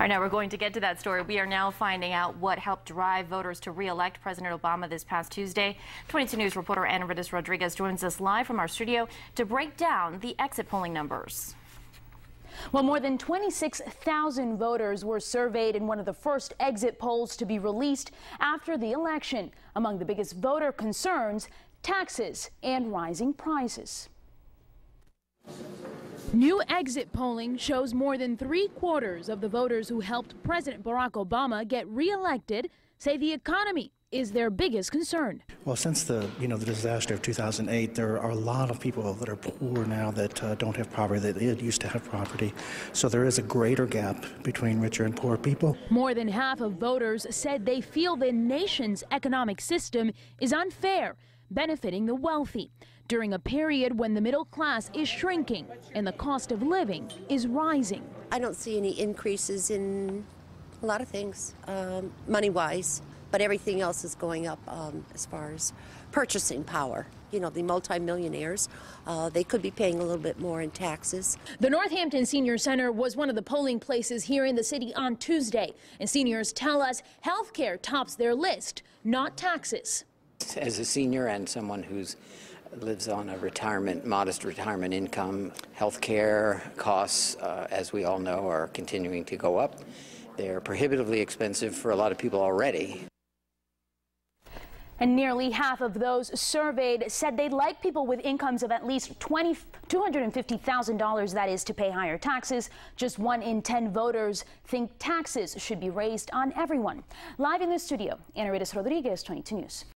right, now we're going to get to that story. We are now finding out what helped drive voters to re-elect President Obama this past Tuesday. 22 News reporter Ana Rodriguez joins us live from our studio to break down the exit polling numbers. Well, more than 26,000 voters were surveyed in one of the first exit polls to be released after the election. Among the biggest voter concerns, taxes and rising prices. New exit polling shows more than 3/4 of the voters who helped President Barack Obama get re-elected say the economy is their biggest concern. Well, since the disaster of 2008, there are a lot of people that are poor now that don't have property that did used to have property. So there is a greater gap between richer and poor people. More than half of voters said they feel the nation's economic system is unfair, benefiting the wealthy during a period when the middle class is shrinking and the cost of living is rising. I don't see any increases in a lot of things, money-wise, but everything else is going up as far as purchasing power. You know, the multimillionaires, they could be paying a little bit more in taxes. The Northampton Senior Center was one of the polling places here in the city on Tuesday, and seniors tell us health care tops their list, not taxes. As a senior and someone who lives on a modest retirement income, health care costs, as we all know, are continuing to go up. They're prohibitively expensive for a lot of people already. And nearly half of those surveyed said they'd like people with incomes of at least $250,000, that is, to pay higher taxes. Just 1 in 10 voters think taxes should be raised on everyone. Live in the studio, Ana Rodriguez, 22 News.